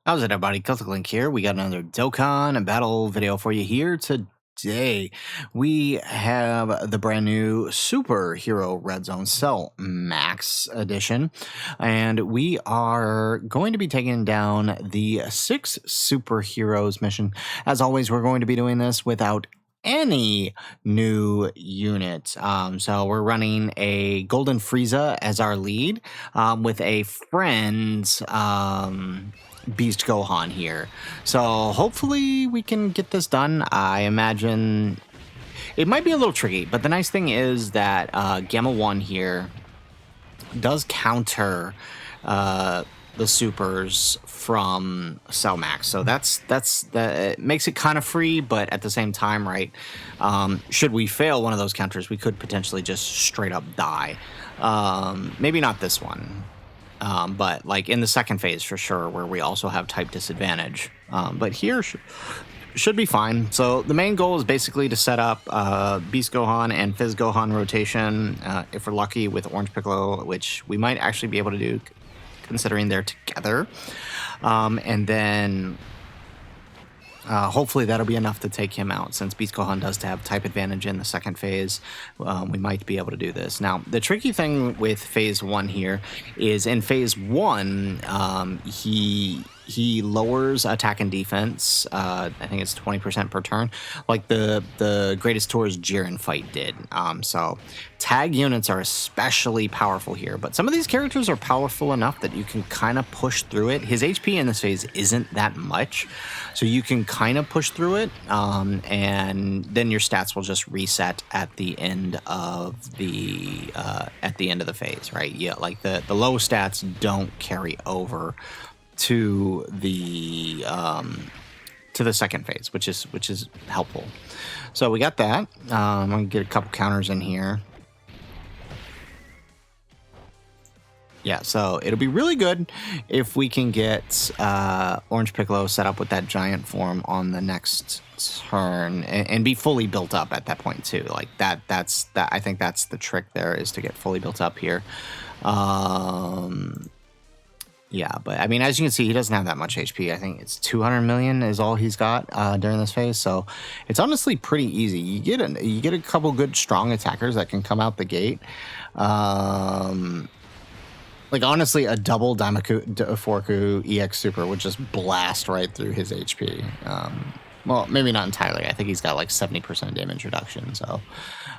How's it, everybody? Celtic Link here. We got another Dokkan Battle video for you here today. We have the brand new Superhero Red Zone Cell Max Edition, and we are going to be taking down the 6 Superheroes mission. As always, we're going to be doing this without any new unit. So we're running a Golden Frieza as our lead with a friend's Beast Gohan here. So hopefully we can get this done. I imagine it might be a little tricky, but the nice thing is that Gamma 1 here does counter the supers from Cell Max, so that it makes it kind of free, but at the same time, right? Should we fail one of those counters, we could potentially just straight up die. Maybe not this one, but like in the second phase for sure, where we also have type disadvantage. But here should be fine. So the main goal is basically to set up Beast Gohan and Fizz Gohan rotation, if we're lucky, with Orange Piccolo, which we might actually be able to do, considering they're together. And then hopefully that'll be enough to take him out. Since Beast Gohan does have type advantage in the second phase, we might be able to do this. Now, the tricky thing with phase 1 here is in phase 1, he lowers attack and defense. I think it's 20% per turn, like the Greatest Tours Jiren fight did. So tag units are especially powerful here, but some of these characters are powerful enough that you can kind of push through it. His HP in this phase isn't that much, so you can kind of push through it, and then your stats will just reset at the end of the phase, right? Yeah, like the low stats don't carry over to the second phase, which is helpful. So we got that. I'm gonna get a couple counters in here. Yeah, so it'll be really good if we can get Orange Piccolo set up with that giant form on the next turn and be fully built up at that point too. Like that's I think that's the trick there, is to get fully built up here. Yeah, but I mean, as you can see, he doesn't have that much HP. I think it's 200 million is all he's got during this phase. So it's honestly pretty easy. You get a couple good strong attackers that can come out the gate. Like honestly, a double Forku EX Super would just blast right through his HP. Well, maybe not entirely. I think he's got like 70% damage reduction. So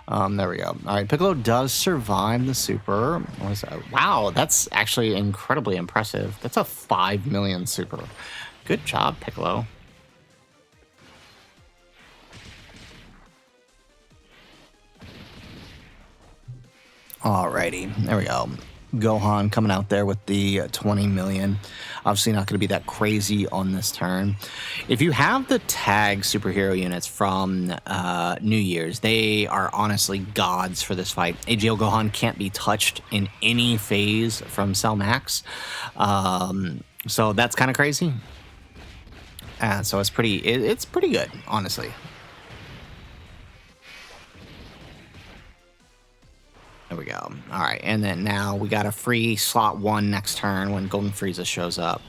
there we go. All right, Piccolo does survive the super. What is that? Wow, that's actually incredibly impressive. That's a 5 million super. Good job, Piccolo. Alrighty, there we go. Gohan coming out there with the 20 million. Obviously not going to be that crazy on this turn. If you have the tag superhero units from New Year's, they are honestly gods for this fight. AGL Gohan can't be touched in any phase from Cell Max. So that's kind of crazy. So it's pretty good, honestly. There we go. All right, and then now we got a free slot 1 next turn when Golden Frieza shows up.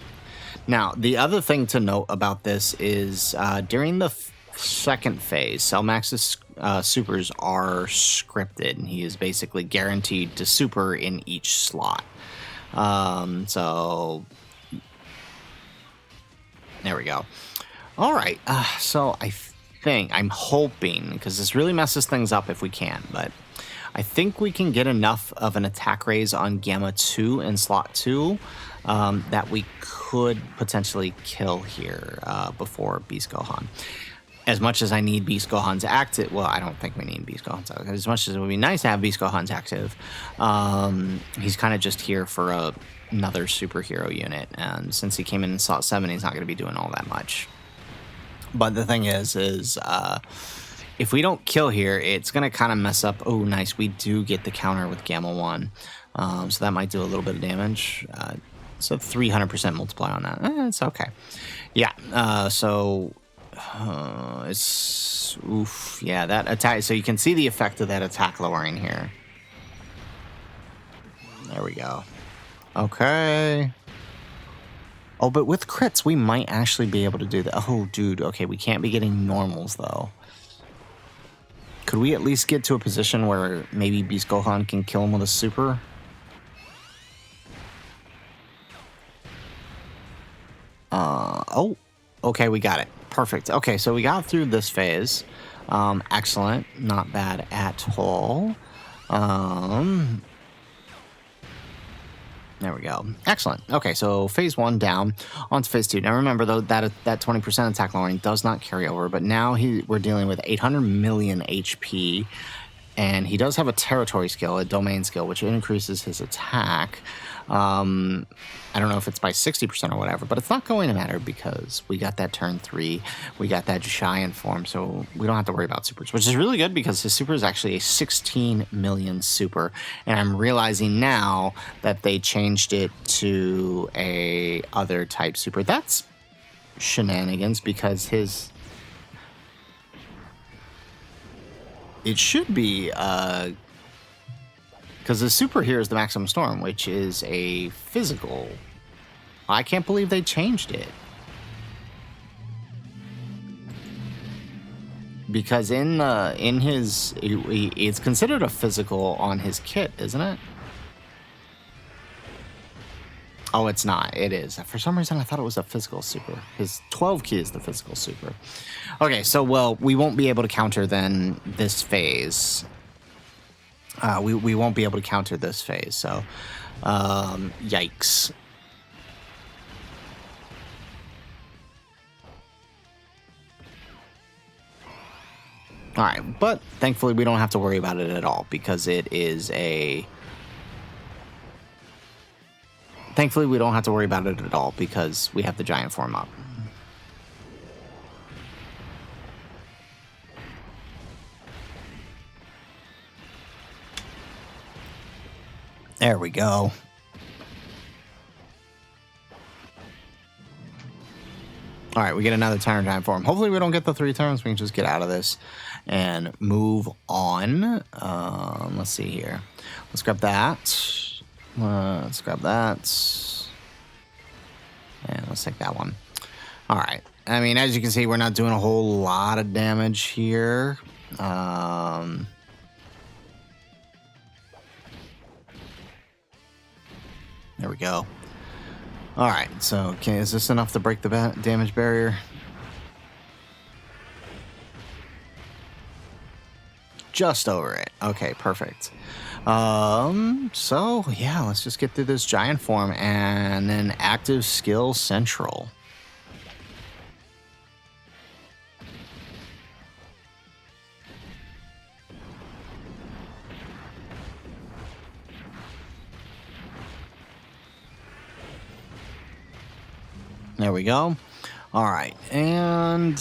Now, the other thing to note about this is during the second phase, Cell Max's supers are scripted, and he is basically guaranteed to super in each slot. So there we go. All right, so I'm hoping, because this really messes things up if we can, but I think we can get enough of an attack raise on Gamma 2 in slot 2 that we could potentially kill here before Beast Gohan. As much as I need Beast Gohan's active, well, I don't think we need Beast Gohan's active. As much as it would be nice to have Beast Gohan's active, he's kind of just here for another superhero unit. And since he came in slot 7, he's not going to be doing all that much. But the thing is if we don't kill here, it's going to kind of mess up. Oh, nice. We do get the counter with Gamma 1. So that might do a little bit of damage. So 300% multiply on that. It's okay. Yeah. So it's... Oof. Yeah, that attack... So you can see the effect of that attack lowering here. There we go. Okay. Oh, but with crits, we might actually be able to do that. Oh, dude. Okay, we can't be getting normals, though. Could we at least get to a position where maybe Beast Gohan can kill him with a super? Oh, okay, we got it. Perfect. Okay, so we got through this phase. Excellent. Not bad at all. There we go. Excellent. Okay, so phase 1 down. On to phase 2. Now remember, though, that 20% attack lowering does not carry over, but now we're dealing with 800 million HP, and he does have a territory skill, a domain skill, which increases his attack. I don't know if it's by 60% or whatever, but it's not going to matter because we got that turn 3, we got that giant form, so we don't have to worry about supers, which is really good because his super is actually a 16 million super, and I'm realizing now that they changed it to a other type super. That's shenanigans because it should be because the super here is the Maximum Storm, which is a physical. I can't believe they changed it. Because in his, it's considered a physical on his kit, isn't it? Oh, it's not. It is. For some reason, I thought it was a physical super. His 12 key is the physical super. Okay, so, well, we won't be able to counter then this phase. We won't be able to counter this phase, so yikes. All right, but thankfully we don't have to worry about it at all because it is a... Thankfully we don't have to worry about it at all because we have the giant form up. There we go. All right, we get another turn giant form. Hopefully we don't get the 3 turns. We can just get out of this and move on. Let's see here. Let's grab that. Let's grab that. And let's take that one. All right. I mean, as you can see, we're not doing a whole lot of damage here. There we go. All right, so is this enough to break the damage barrier? Just over it. Okay, perfect. So yeah, let's just get through this giant form and then active skill central. There we go. All right, and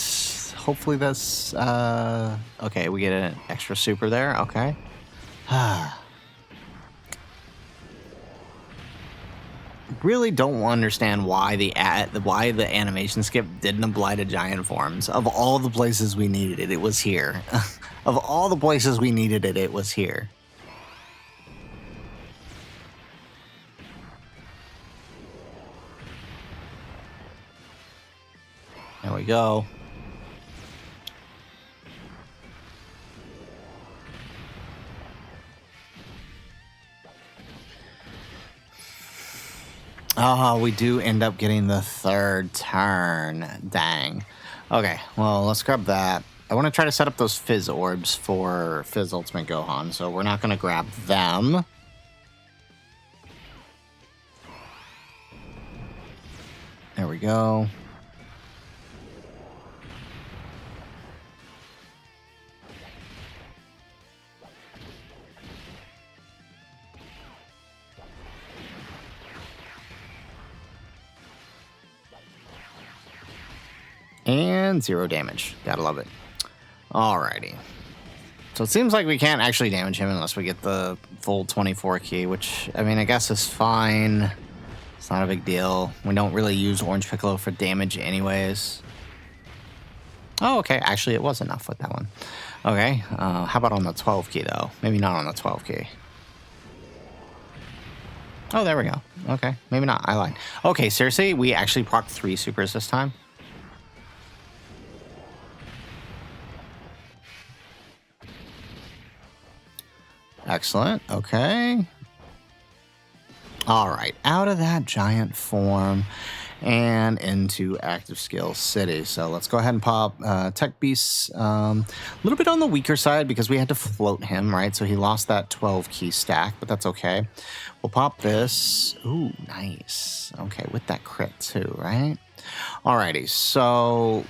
hopefully that's okay. We get an extra super there. Okay. Really don't understand why the animation skip didn't apply to giant forms. Of all the places we needed it, it was here. Of all the places we needed it, it was here. There we go. Oh, we do end up getting the 3rd turn. Dang. Okay, well, let's grab that. I want to try to set up those Fizz orbs for Fizz Ultimate Gohan, so we're not going to grab them. There we go. And 0 damage. Gotta love it. Alrighty. So it seems like we can't actually damage him unless we get the full 24 key, which, I mean, I guess is fine. It's not a big deal. We don't really use Orange Piccolo for damage anyways. Oh, okay. Actually, it was enough with that one. Okay. How about on the 12 key, though? Maybe not on the 12 key. Oh, there we go. Okay, maybe not. I lied. Okay, seriously, we actually proc 3 supers this time. Excellent. Okay. All right, out of that giant form and into active skill city. So let's go ahead and pop Tech Beast. A little bit on the weaker side because we had to float him, right? So he lost that 12 key stack, but that's okay. We'll pop this. Ooh, nice. Okay, with that crit too, right? Alrighty, so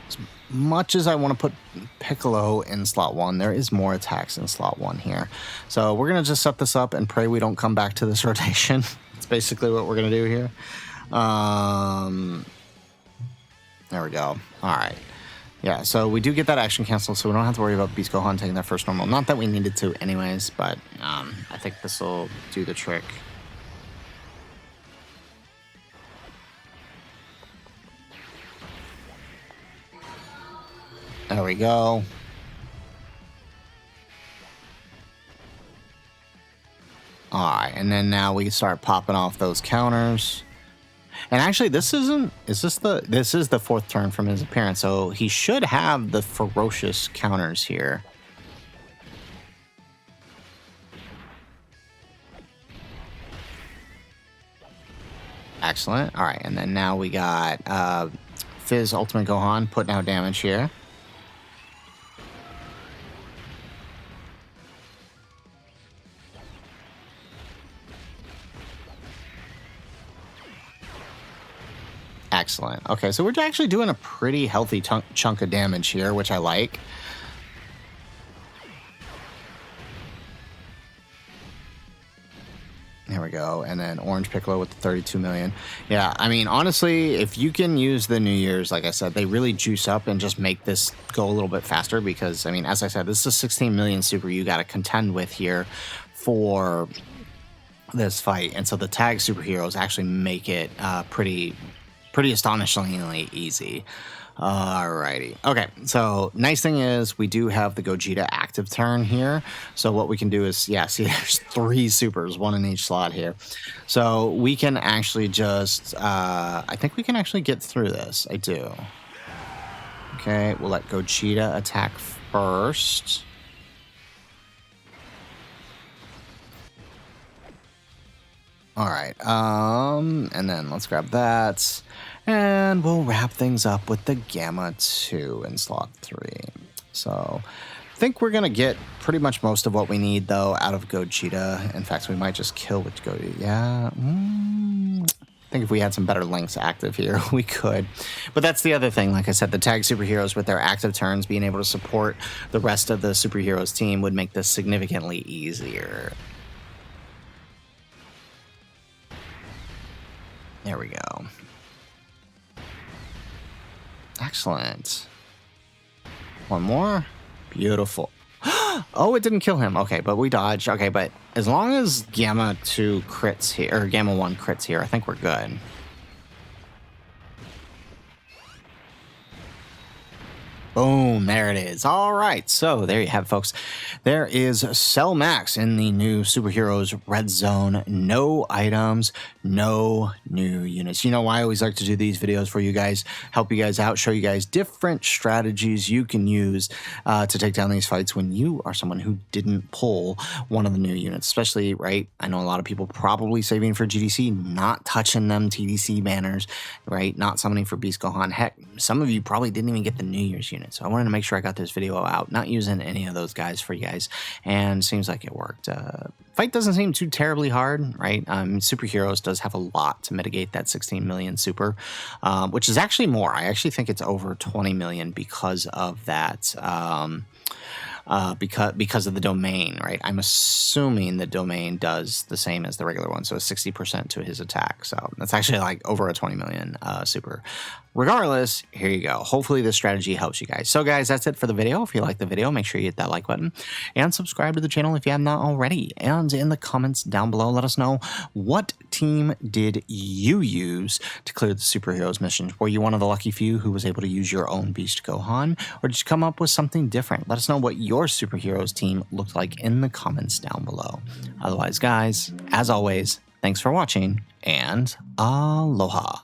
as much as I want to put Piccolo in slot 1, there is more attacks in slot 1 here. So we're going to just set this up and pray we don't come back to this rotation. That's basically what we're going to do here. There we go. All right. Yeah, so we do get that action cancel, so we don't have to worry about Beast Gohan taking their first normal. Not that we needed to anyways, but I think this will do the trick. There we go. All right, and then now we start popping off those counters. And actually, this is the fourth turn from his appearance, so he should have the ferocious counters here. Excellent. All right, and then now we got Fizz Ultimate Gohan putting out damage here. Excellent. Okay, so we're actually doing a pretty healthy chunk of damage here, which I like. There we go. And then Orange Piccolo with the 32 million. Yeah, I mean, honestly, if you can use the New Year's, like I said, they really juice up and just make this go a little bit faster because, I mean, as I said, this is a 16 million super you got to contend with here for this fight. And so the tag superheroes actually make it pretty astonishingly easy. Alrighty. Okay, so nice thing is we do have the Gogeta active turn here. So what we can do is, yeah, see there's 3 supers, 1 in each slot here. So we can actually just, I think we can actually get through this. I do. Okay, we'll let Gogeta attack first. All right, and then let's grab that. And we'll wrap things up with the Gamma 2 in slot 3. So I think we're going to get pretty much most of what we need, though, out of Gogeta. In fact, we might just kill with Gogeta. Yeah. I think if we had some better links active here, we could. But that's the other thing. Like I said, the tag superheroes with their active turns being able to support the rest of the superheroes team would make this significantly easier. There we go. Excellent. One more. Beautiful. Oh, it didn't kill him. Okay, but we dodged. Okay, but as long as Gamma 2 crits here, or Gamma 1 crits here, I think we're good. Boom, there it is. All right, so there you have it, folks. There is Cell Max in the new Superheroes Red Zone. No items, no new units. You know why I always like to do these videos for you guys, help you guys out, show you guys different strategies you can use to take down these fights when you are someone who didn't pull one of the new units, especially, right? I know a lot of people probably saving for GDC, not touching them TDC banners, right? Not summoning for Beast Gohan. Heck, some of you probably didn't even get the New Year's unit. So I wanted to make sure I got this video out, not using any of those guys for you guys, and seems like it worked. Fight doesn't seem too terribly hard, right? Superheroes does have a lot to mitigate that 16 million super, which is actually more. I actually think it's over 20 million because of that. Because of the domain, right? I'm assuming the domain does the same as the regular one, so 60% to his attack. So that's actually like over a 20 million super. Regardless, here you go. Hopefully this strategy helps you guys. So guys, that's it for the video. If you like the video, make sure you hit that like button and subscribe to the channel if you have not already. And in the comments down below, let us know, what team did you use to clear the superheroes missions? Were you one of the lucky few who was able to use your own Beast Gohan? Or did you come up with something different? Let us know what your superheroes team looked like in the comments down below. Otherwise, guys, as always, Thanks for watching, and aloha.